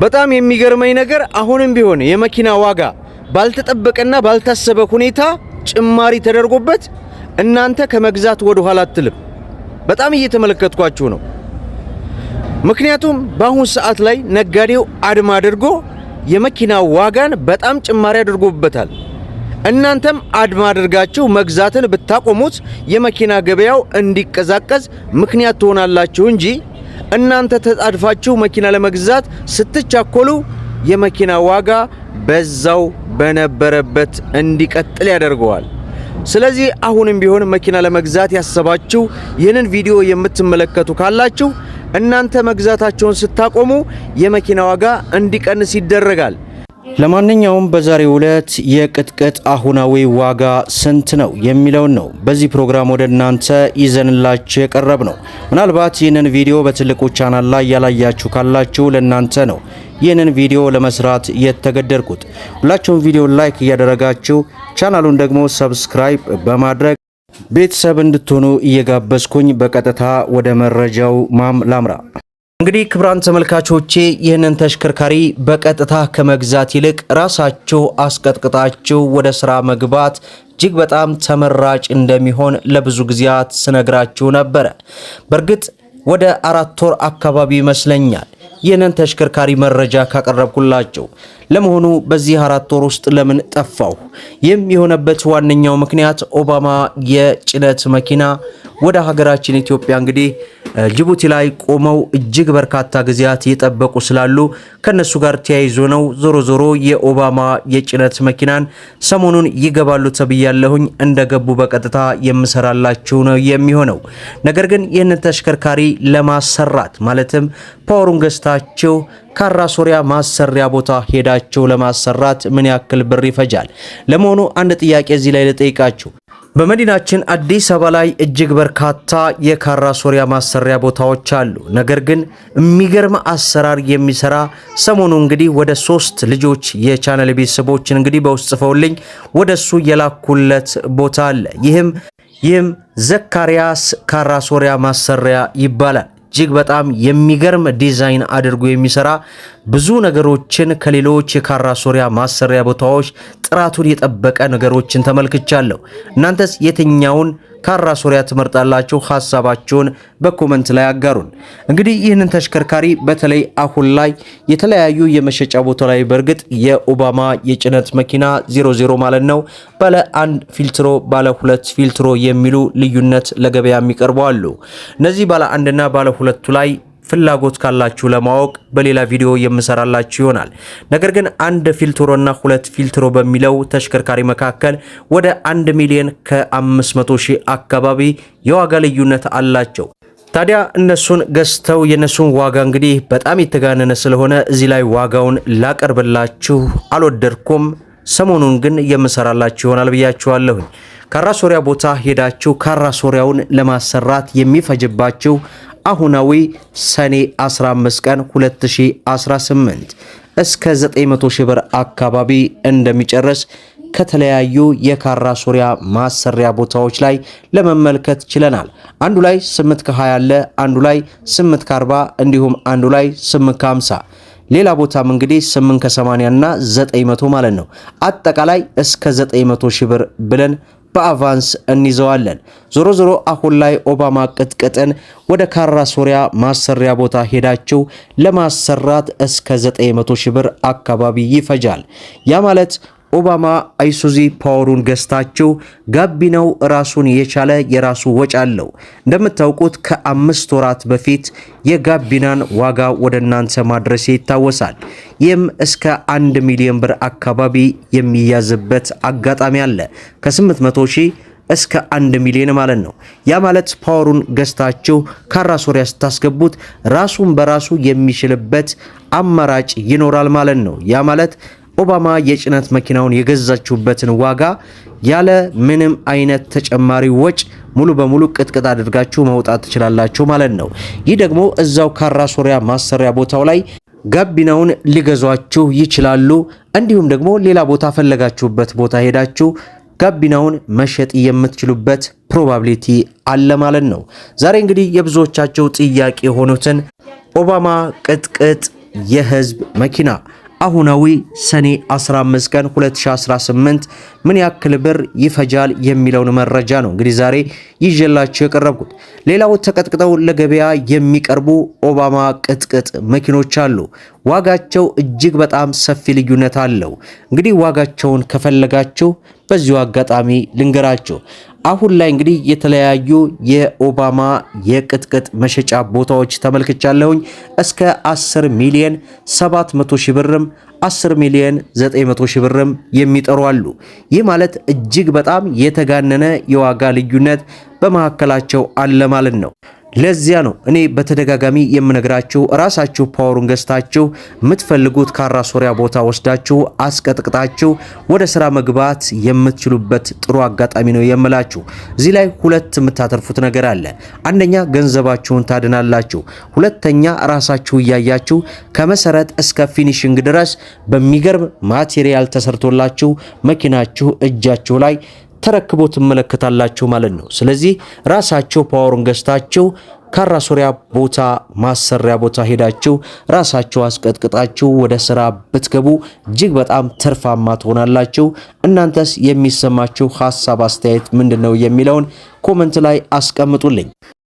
በጣም የሚገርመኝ ነገር አሁንም ቢሆን የመኪና ዋጋ ባልተጠበቀና ባልታሰበ ሁኔታ ጭማሪ ተደርጎበት እናንተ ከመግዛት ወደ ኋላ አትልም። በጣም እየተመለከትኳችሁ ነው። ምክንያቱም በአሁን ሰዓት ላይ ነጋዴው አድማ አድርጎ የመኪና ዋጋን በጣም ጭማሪ አድርጎበታል። እናንተም አድማ አድርጋችሁ መግዛትን ብታቆሙት የመኪና ገበያው እንዲቀዛቀዝ ምክንያት ትሆናላችሁ እንጂ እናንተ ተጣድፋችሁ መኪና ለመግዛት ስትቻኮሉ የመኪና ዋጋ በዛው በነበረበት እንዲቀጥል ያደርገዋል። ስለዚህ አሁንም ቢሆን መኪና ለመግዛት ያሰባችሁ ይህንን ቪዲዮ የምትመለከቱ ካላችሁ እናንተ መግዛታችሁን ስታቆሙ የመኪና ዋጋ እንዲቀንስ ይደረጋል። ለማንኛውም በዛሬው ዕለት የቅጥቅጥ አሁናዊ ዋጋ ስንት ነው የሚለውን ነው በዚህ ፕሮግራም ወደ እናንተ ይዘንላችሁ የቀረብ ነው። ምናልባት ይህንን ቪዲዮ በትልቁ ቻናል ላይ ያላያችሁ ካላችሁ ለእናንተ ነው ይህንን ቪዲዮ ለመስራት የተገደድኩት። ሁላችሁም ቪዲዮ ላይክ እያደረጋችሁ ቻናሉን ደግሞ ሰብስክራይብ በማድረግ ቤተሰብ እንድትሆኑ እየጋበዝኩኝ በቀጥታ ወደ መረጃው ላምራ። እንግዲህ ክብራን ተመልካቾቼ ይህንን ተሽከርካሪ በቀጥታ ከመግዛት ይልቅ ራሳችሁ አስቀጥቅጣችሁ ወደ ስራ መግባት እጅግ በጣም ተመራጭ እንደሚሆን ለብዙ ጊዜያት ስነግራችሁ ነበረ። በእርግጥ ወደ 4 ወር አካባቢ ይመስለኛል ይህንን ተሽከርካሪ መረጃ ካቀረብኩላችሁ። ለመሆኑ በዚህ 4 ወር ውስጥ ለምን ጠፋው? ይህም የሆነበት ዋነኛው ምክንያት ኦባማ የጭነት መኪና ወደ ሀገራችን ኢትዮጵያ እንግዲህ ጅቡቲ ላይ ቆመው እጅግ በርካታ ጊዜያት የጠበቁ ስላሉ ከነሱ ጋር ተያይዞ ነው። ዞሮ የኦባማ የጭነት መኪናን ሰሞኑን ይገባሉ ተብያለሁኝ። እንደገቡ በቀጥታ የምሰራላችሁ ነው የሚሆነው። ነገር ግን ይህንን ተሽከርካሪ ለማሰራት ማለትም ፓወሩን ገዝታችሁ ካራ ሶሪያ ማሰሪያ ቦታ ሄዳችሁ ለማሰራት ምን ያክል ብር ይፈጃል? ለመሆኑ አንድ ጥያቄ እዚህ ላይ ልጠይቃችሁ። በመዲናችን አዲስ አበባ ላይ እጅግ በርካታ የካራ ሶሪያ ማሰሪያ ቦታዎች አሉ። ነገር ግን የሚገርም አሰራር የሚሰራ ሰሞኑ እንግዲህ ወደ 3 ልጆች የቻናል ቤተሰቦችን እንግዲህ በውስጥ ጽፈውልኝ ወደሱ የላኩለት ቦታ አለ። ይህም ዘካሪያስ ካራ ሶሪያ ማሰሪያ ይባላል። እጅግ በጣም የሚገርም ዲዛይን አድርጎ የሚሰራ ብዙ ነገሮችን ከሌሎች የካራ ሶሪያ ማሰሪያ ቦታዎች ጥራቱን የጠበቀ ነገሮችን ተመልክቻለሁ። እናንተስ የትኛውን ካራ ሶሪያ ትመርጣላችሁ? ሐሳባችሁን በኮሜንት ላይ አጋሩን። እንግዲህ ይህንን ተሽከርካሪ በተለይ አሁን ላይ የተለያዩ የመሸጫ ቦታ ላይ በእርግጥ የኦባማ የጭነት መኪና 00 ማለት ነው ባለ 1 ፊልትሮ ባለ 2 ፊልትሮ የሚሉ ልዩነት ለገበያ የሚቀርቡ አሉ። እነዚህ ባለ 1 እና ባለ 2 ላይ ፍላጎት ካላችሁ ለማወቅ በሌላ ቪዲዮ የምሰራላችሁ ይሆናል። ነገር ግን 1 ፊልትሮና 2 ፊልትሮ በሚለው ተሽከርካሪ መካከል ወደ 1 ሚሊዮን ከ500,000 አካባቢ የዋጋ ልዩነት አላቸው። ታዲያ እነሱን ገዝተው የነሱን ዋጋ እንግዲህ በጣም የተጋነነ ስለሆነ እዚህ ላይ ዋጋውን ላቀርብላችሁ አልወደድኩም። ሰሞኑን ግን የምሰራላችሁ ይሆናል ብያችኋለሁ። ካራ ሶሪያ ቦታ ሄዳችሁ ካራ ሶሪያውን ለማሰራት የሚፈጅባችሁ አሁናዊ ሰኔ 15 ቀን 2018 እስከ 900,000 ብር አካባቢ እንደሚጨርስ ከተለያዩ የካራ ሶሪያ ማሰሪያ ቦታዎች ላይ ለመመልከት ችለናል። አንዱ ላይ 8 ከ20 አለ፣ አንዱ ላይ 8 ከ40 እንዲሁም አንዱ ላይ 8 ከ50 ሌላ ቦታም እንግዲህ 8 ከ80 እና 900 ማለት ነው። አጠቃላይ እስከ 900,000 ብር ብለን በአቫንስ እንይዘዋለን። ዞሮ አሁን ላይ ኦባማ ቅጥቅጥን ወደ ካራ ሶሪያ ማሰሪያ ቦታ ሄዳችሁ ለማሰራት እስከ 900,000 ብር አካባቢ ይፈጃል። ያ ማለት ኦባማ አይሱዚ ፓወሩን ገዝታችሁ ጋቢናው ራሱን የቻለ የራሱ ወጪ አለው። እንደምታውቁት ከ5 ወራት በፊት የጋቢናን ዋጋ ወደ እናንተ ማድረስ ይታወሳል። ይህም እስከ 1 ሚሊዮን ብር አካባቢ የሚያዝበት አጋጣሚ አለ። ከ800,000 እስከ 1 ሚሊዮን ማለት ነው። ያ ማለት ፓወሩን ገዝታችሁ ካራ ሶሪያ ስታስገቡት ራሱን በራሱ የሚችልበት አማራጭ ይኖራል ማለት ነው። ያ ማለት ኦባማ የጭነት መኪናውን የገዛችሁበትን ዋጋ ያለ ምንም አይነት ተጨማሪ ወጭ ሙሉ በሙሉ ቅጥቅጥ አድርጋችሁ መውጣት ትችላላችሁ ማለት ነው። ይህ ደግሞ እዛው ካራ ሶሪያ ማሰሪያ ቦታው ላይ ጋቢናውን ሊገዟችሁ ይችላሉ። እንዲሁም ደግሞ ሌላ ቦታ ፈለጋችሁበት ቦታ ሄዳችሁ ጋቢናውን መሸጥ የምትችሉበት ፕሮባቢሊቲ አለ ማለት ነው። ዛሬ እንግዲህ የብዙዎቻችሁ ጥያቄ የሆኑትን ኦባማ ቅጥቅጥ የህዝብ መኪና አሁናዊ ሰኔ 15 ቀን 2018 ምን ያክል ብር ይፈጃል የሚለውን መረጃ ነው እንግዲህ ዛሬ ይዤላችሁ የቀረብኩት። ሌላው ተቀጥቅጠው ለገበያ የሚቀርቡ ኦባማ ቅጥቅጥ መኪኖች አሉ። ዋጋቸው እጅግ በጣም ሰፊ ልዩነት አለው። እንግዲህ ዋጋቸውን ከፈለጋችሁ በዚሁ አጋጣሚ ልንገራችሁ። አሁን ላይ እንግዲህ የተለያዩ የኦባማ የቅጥቅጥ መሸጫ ቦታዎች ተመልክቻለሁኝ። እስከ 10 ሚሊዮን 700 ሺህ ብርም 10 ሚሊዮን 900 ሺህ ብርም የሚጠሩ አሉ። ይህ ማለት እጅግ በጣም የተጋነነ የዋጋ ልዩነት በመካከላቸው አለ ማለት ነው። ለዚያ ነው እኔ በተደጋጋሚ የምነግራችሁ ራሳችሁ ፓወሩን ገዝታችሁ የምትፈልጉት ካራ ሶሪያ ቦታ ወስዳችሁ አስቀጥቅጣችሁ ወደ ስራ መግባት የምትችሉበት ጥሩ አጋጣሚ ነው የምላችሁ። እዚህ ላይ ሁለት የምታተርፉት ነገር አለ። አንደኛ ገንዘባችሁን ታድናላችሁ። ሁለተኛ ራሳችሁ እያያችሁ ከመሰረት እስከ ፊኒሽንግ ድረስ በሚገርም ማቴሪያል ተሰርቶላችሁ መኪናችሁ እጃችሁ ላይ ተረክቦ ትመለከታላችሁ ማለት ነው። ስለዚህ ራሳችሁ ፓወሩን ገዝታችሁ ካራ ሶሪያ ቦታ ማሰሪያ ቦታ ሄዳችሁ ራሳችሁ አስቀጥቅጣችሁ ወደ ስራ ብትገቡ እጅግ በጣም ትርፋማ ትሆናላችሁ። እናንተስ የሚሰማችሁ ሐሳብ አስተያየት ምንድነው የሚለውን ኮሜንት ላይ አስቀምጡልኝ።